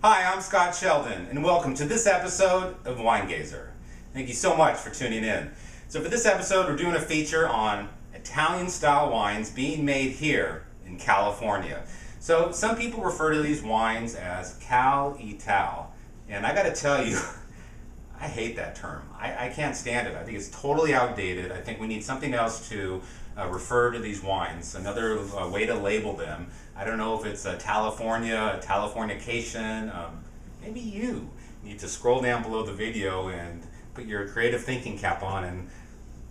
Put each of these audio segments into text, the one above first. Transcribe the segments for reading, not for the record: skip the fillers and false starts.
Hi, I'm Scott Sheldon, and welcome to this episode of Winegazer. Thank you so much for tuning in. So for this episode, we're doing a feature on Italian-style wines being made here in California. So some people refer to these wines as Cal-Ital, and I gotta tell you, I hate that term. I can't stand it. I think it's totally outdated. I think we need something else to refer to these wines, another way to label them. I don't know if it's a California, a Californication. Maybe you need to scroll down below the video and put your creative thinking cap on and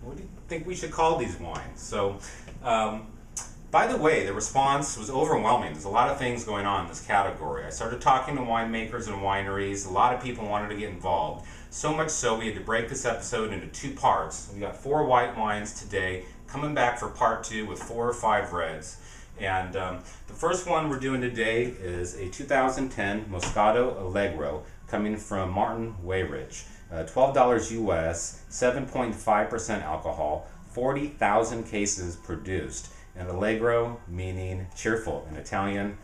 what do you think we should call these wines? So, by the way, the response was overwhelming. There's a lot of things going on in this category. I started talking to winemakers and wineries. A lot of people wanted to get involved. So much so we had to break this episode into two parts. We got 4 white wines today, coming back for part 2 with 4 or 5 reds. And the first one we're doing today is a 2010 Moscato Allegro coming from Martin Wayridge. $12 US, 7.5% alcohol, 40,000 cases produced. And Allegro meaning cheerful in Italian.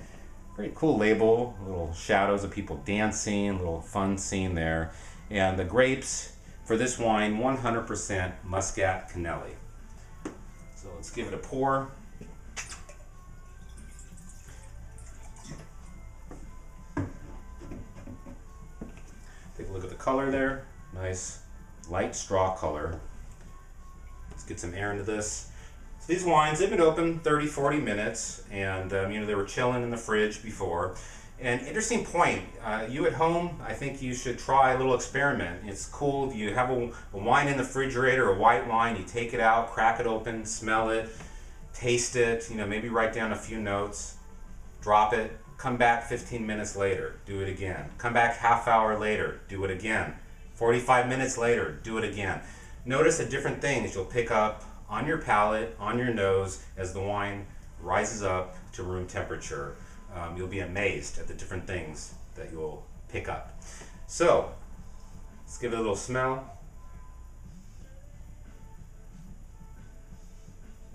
Very cool label, little shadows of people dancing, little fun scene there. And the grapes for this wine, 100% Muscat Canelli. So let's give it a pour. Take a look at the color there. Nice light straw color. Let's get some air into this. So these wines, they've been open 30-40 minutes, and they were chilling in the fridge before. And interesting point, you at home, I think you should try a little experiment. It's cool if you have a wine in the refrigerator, a white wine, you take it out, crack it open, smell it, taste it, maybe write down a few notes, drop it, come back 15 minutes later, do it again. Come back half hour later, do it again. 45 minutes later, do it again. Notice the different things you'll pick up on your palate, on your nose, as the wine rises up to room temperature. You'll be amazed at the different things that you'll pick up. So, let's give it a little smell.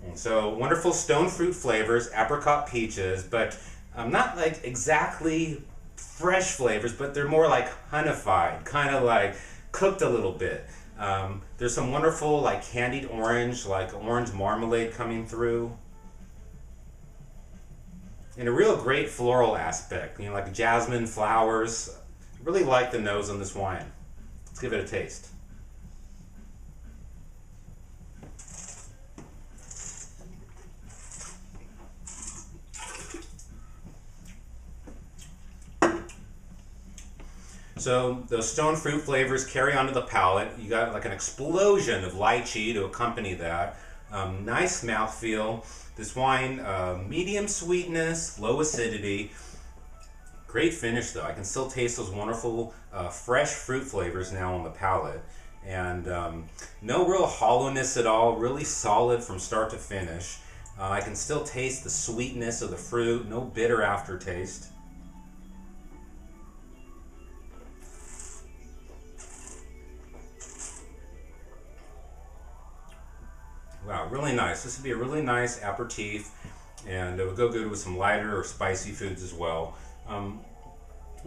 And so, wonderful stone fruit flavors, apricot peaches, but not like exactly fresh flavors, but they're more like honeyfied, kind of like cooked a little bit. There's some wonderful like candied orange, like orange marmalade coming through. And a real great floral aspect, like jasmine flowers. I really like the nose on this wine. Let's give it a taste. So those stone fruit flavors carry onto the palate. You got like an explosion of lychee to accompany that. Nice mouthfeel. This wine, medium sweetness, low acidity. Great finish though. I can still taste those wonderful fresh fruit flavors now on the palate. And no real hollowness at all, really solid from start to finish. I can still taste the sweetness of the fruit, no bitter aftertaste. Wow, really nice. This would be a really nice aperitif, and it would go good with some lighter or spicy foods as well. I'm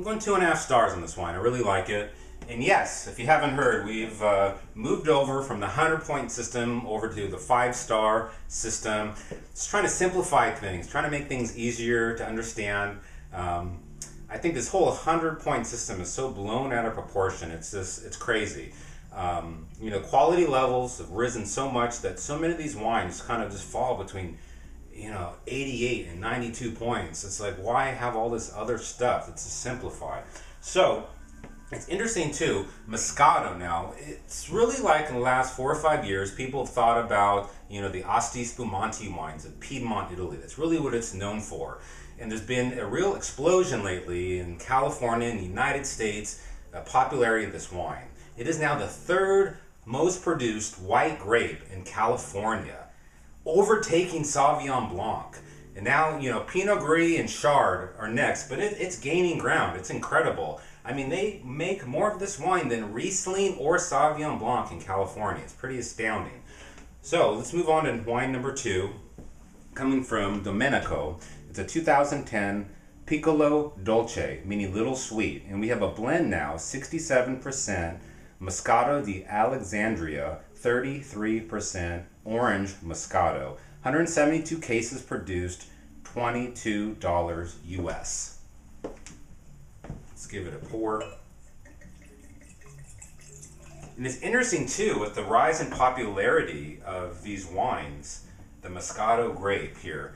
going 2.5 stars on this wine. I really like it. And yes, if you haven't heard, we've moved over from the 100-point system over to the 5-star system. Just trying to simplify things, trying to make things easier to understand. I think this whole 100-point system is so blown out of proportion. It's crazy. Quality levels have risen so much that so many of these wines kind of just fall between 88 and 92 points. It's like, why have all this other stuff? It's to simplify. So it's interesting too, Moscato now, it's really like in the last 4 or 5 years, people have thought about, the Asti Spumante wines of Piedmont, Italy. That's really what it's known for. And there's been a real explosion lately in California and the United States, popularity of this wine. It is now the 3rd most produced white grape in California, overtaking Sauvignon Blanc. And now, Pinot Gris and Chard are next, but it's gaining ground. It's incredible. I mean, they make more of this wine than Riesling or Sauvignon Blanc in California. It's pretty astounding. So let's move on to wine number 2, coming from Domenico. It's a 2010 Piccolo Dolce, meaning little sweet. And we have a blend now, 67% Moscato di Alexandria, 33% orange Moscato. 172 cases produced, $22 US. Let's give it a pour. And it's interesting too, with the rise in popularity of these wines, the Moscato grape here.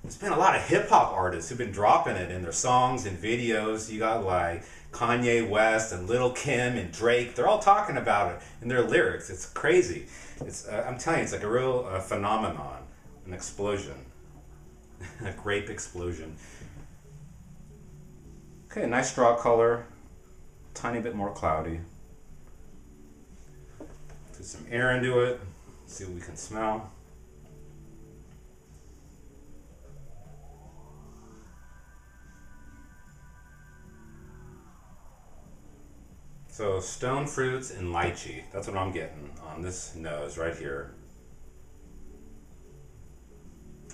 There's been a lot of hip hop artists who've been dropping it in their songs and videos. You got like Kanye West and Lil' Kim and Drake. They're all talking about it in their lyrics. It's crazy. It's I'm telling you, it's like a real phenomenon, an explosion, a grape explosion. Okay, nice straw color, tiny bit more cloudy. Put some air into it, see what we can smell. So stone fruits and lychee, that's what I'm getting on this nose right here.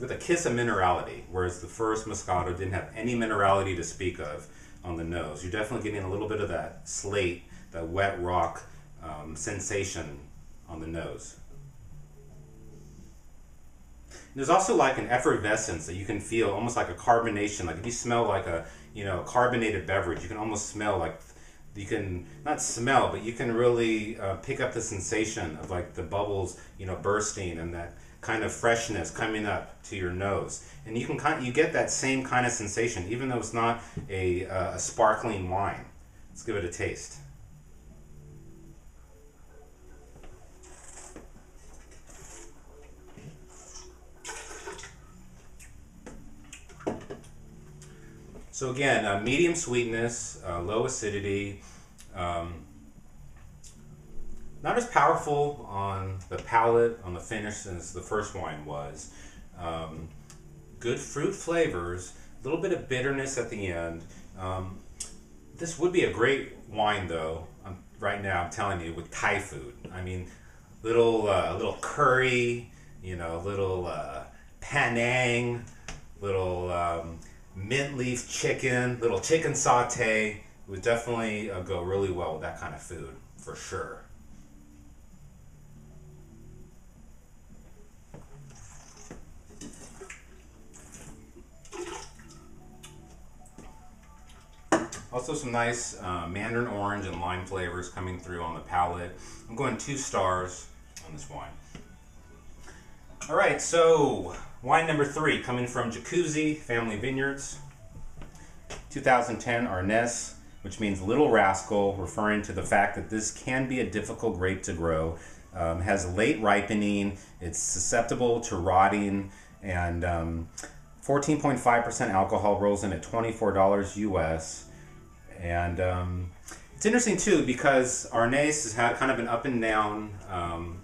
With a kiss of minerality, whereas the first Moscato didn't have any minerality to speak of on the nose. You're definitely getting a little bit of that slate, that wet rock sensation on the nose. There's also like an effervescence that you can feel, almost like a carbonation. Like if you smell like a carbonated beverage, you can almost smell like, you can not smell, but you can really pick up the sensation of like the bubbles, bursting and that kind of freshness coming up to your nose. And you can you get that same kind of sensation, even though it's not a sparkling wine. Let's give it a taste. So again, medium sweetness, low acidity, not as powerful on the palate, on the finish as the first wine was. Good fruit flavors, a little bit of bitterness at the end. This would be a great wine though, right now I'm telling you, with Thai food. I mean, little curry, little Penang, little mint leaf chicken, little chicken saute. It would definitely go really well with that kind of food, for sure. Also some nice mandarin orange and lime flavors coming through on the palate. I'm going 2 stars on this wine. All right, so wine number 3 coming from Jacuzzi Family Vineyards. 2010 Arnès, which means little rascal, referring to the fact that this can be a difficult grape to grow. Has late ripening, it's susceptible to rotting, and 14.5% alcohol, rolls in at $24 US. And it's interesting too, because Arnès has had kind of an up and down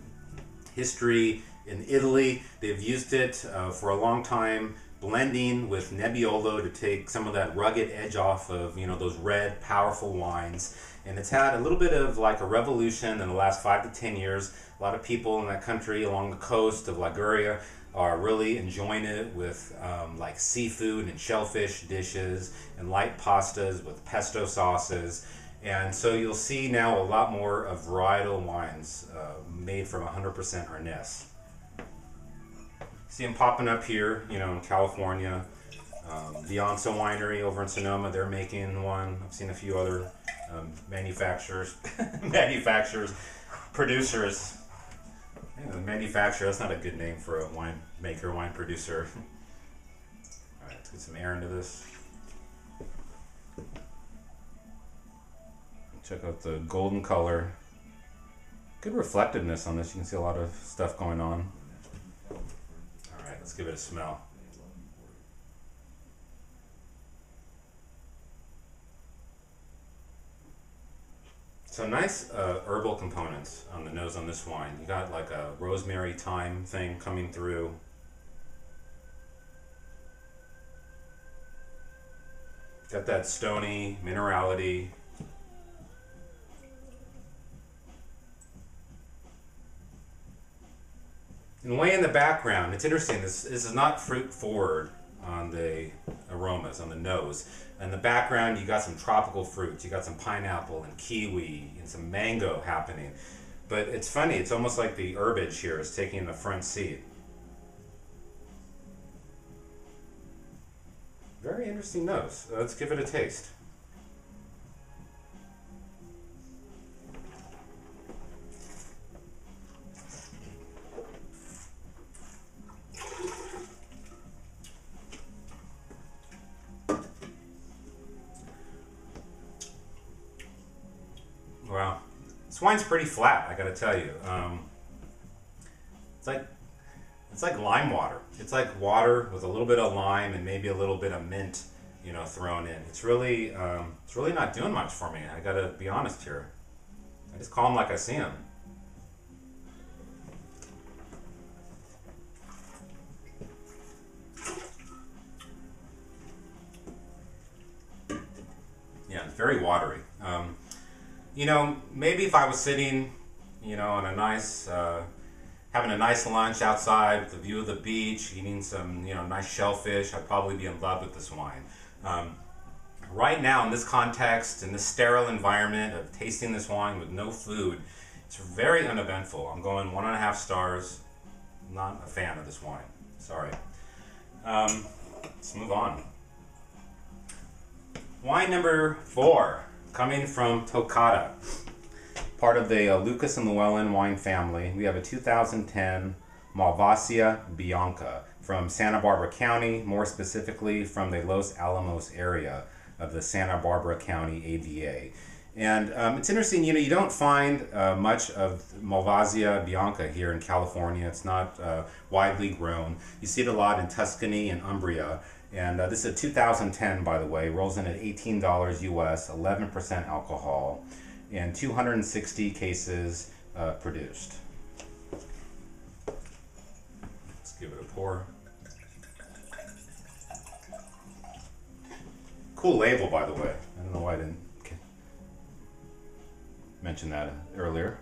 history in Italy. They've used it for a long time, blending with Nebbiolo to take some of that rugged edge off of those red, powerful wines. And it's had a little bit of like a revolution in the last 5 to 10 years. A lot of people in that country along the coast of Liguria are really enjoying it with like seafood and shellfish dishes and light pastas with pesto sauces. And so you'll see now a lot more of varietal wines made from 100% Arnès. See them popping up here, in California. The Onso Winery over in Sonoma, they're making one. I've seen a few other manufacturers, producers. Yeah, manufacturer, that's not a good name for a wine maker, wine producer. All right, let's get some air into this. Check out the golden color. Good reflectiveness on this. You can see a lot of stuff going on. All right, let's give it a smell. So nice herbal components on the nose on this wine. You got like a rosemary thyme thing coming through. Got that stony minerality. And way in the background, it's interesting, this is not fruit forward on the aromas, on the nose. In the background, you got some tropical fruits. You got some pineapple and kiwi and some mango happening. But it's funny, it's almost like the herbage here is taking the front seat. Very interesting nose. Let's give it a taste. Wow, this wine's pretty flat, I gotta tell you. It's like lime water. It's like water with a little bit of lime and maybe a little bit of mint, you know, thrown in. It's really not doing much for me. I gotta be honest here. I just call them like I see them. Yeah, it's very watery. You know, maybe if I was sitting, you know, on a nice, having a nice lunch outside with the view of the beach, eating some, you know, nice shellfish, I'd probably be in love with this wine. Right now, in this context, in this sterile environment of tasting this wine with no food, it's very uneventful. I'm going 1.5 stars. Not a fan of this wine. Sorry. Let's move on. Wine number 4. Coming from Toccata, part of the Lucas and Llewellyn wine family. We have a 2010 Malvasia Bianca from Santa Barbara County, more specifically from the Los Alamos area of the Santa Barbara County AVA. And it's interesting, you know, you don't find much of Malvasia Bianca here in California. It's not widely grown. You see it a lot in Tuscany and Umbria. And this is a 2010, by the way, rolls in at $18 US, 11% alcohol, and 260 cases produced. Let's give it a pour. Cool label, by the way. I don't know why I didn't mention that earlier.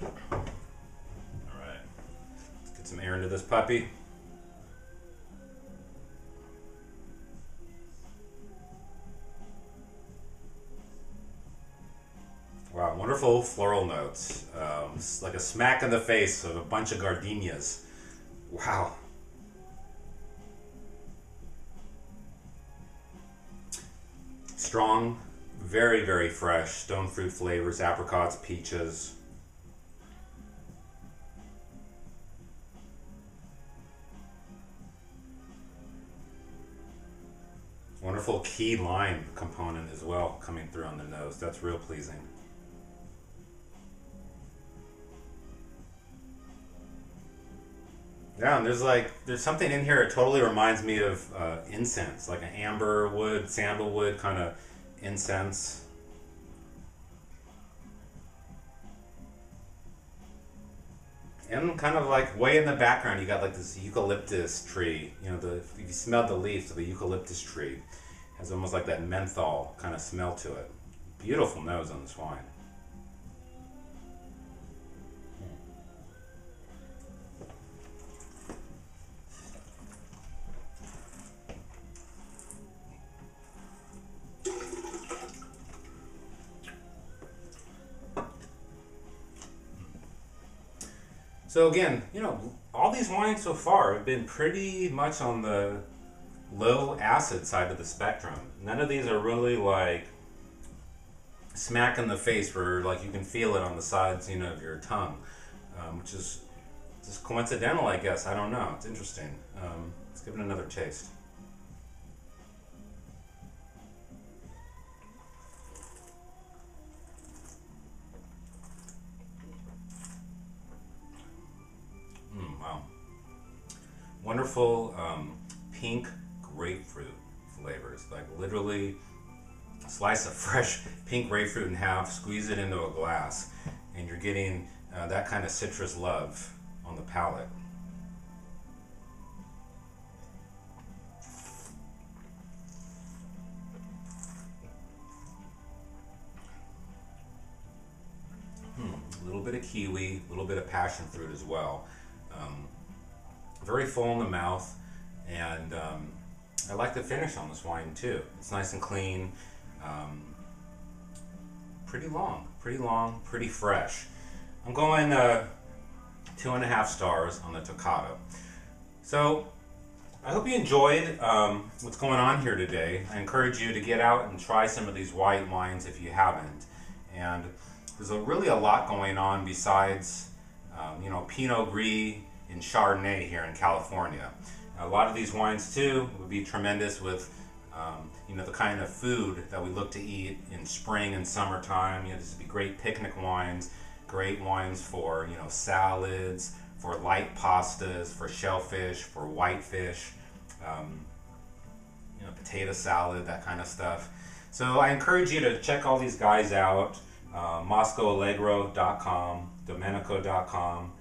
All right, let's get some air into this puppy. Wow, wonderful floral notes. It's like a smack in the face of a bunch of gardenias. Wow. Strong, very, very fresh stone fruit flavors, apricots, peaches. Wonderful key lime component as well coming through on the nose. That's real pleasing. Yeah, and there's something in here. It totally reminds me of incense, like an amber wood, sandalwood kind of incense. And kind of like way in the background, you got like this eucalyptus tree. You know, if you smell the leaves of the eucalyptus tree, it has almost like that menthol kind of smell to it. Beautiful nose on this wine. So again, you know, all these wines so far have been pretty much on the low acid side of the spectrum. None of these are really like smack in the face where like you can feel it on the sides, you know, of your tongue, which is just coincidental, I guess. I don't know. It's interesting. Let's give it another taste. Wow. Wonderful pink grapefruit flavors. Like literally slice a fresh pink grapefruit in half, squeeze it into a glass, and you're getting that kind of citrus love on the palate. A little bit of kiwi, a little bit of passion fruit as well. very full in the mouth, and I like the finish on this wine too. It's nice and clean, pretty long, pretty fresh. I'm going 2.5 stars on the Toccata. So I hope you enjoyed what's going on here today. I encourage you to get out and try some of these white wines if you haven't. And there's really a lot going on besides Pinot Gris and Chardonnay here in California. A lot of these wines too would be tremendous with the kind of food that we look to eat in spring and summertime. This would be great picnic wines, great wines for salads, for light pastas, for shellfish, for whitefish, potato salad, that kind of stuff. So I encourage you to check all these guys out. MoscatoAllegro.com, Domenico.com,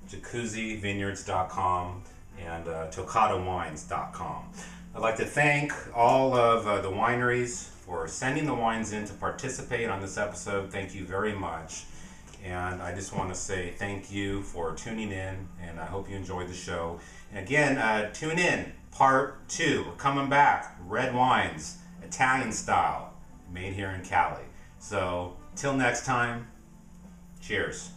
JacuzziVineyards.com, and ToccataWines.com. I'd like to thank all of the wineries for sending the wines in to participate on this episode. Thank you very much. And I just want to say thank you for tuning in, and I hope you enjoyed the show. And again, tune in, part 2. We're coming back. Red wines, Italian style, made here in Cali. So, till next time, cheers.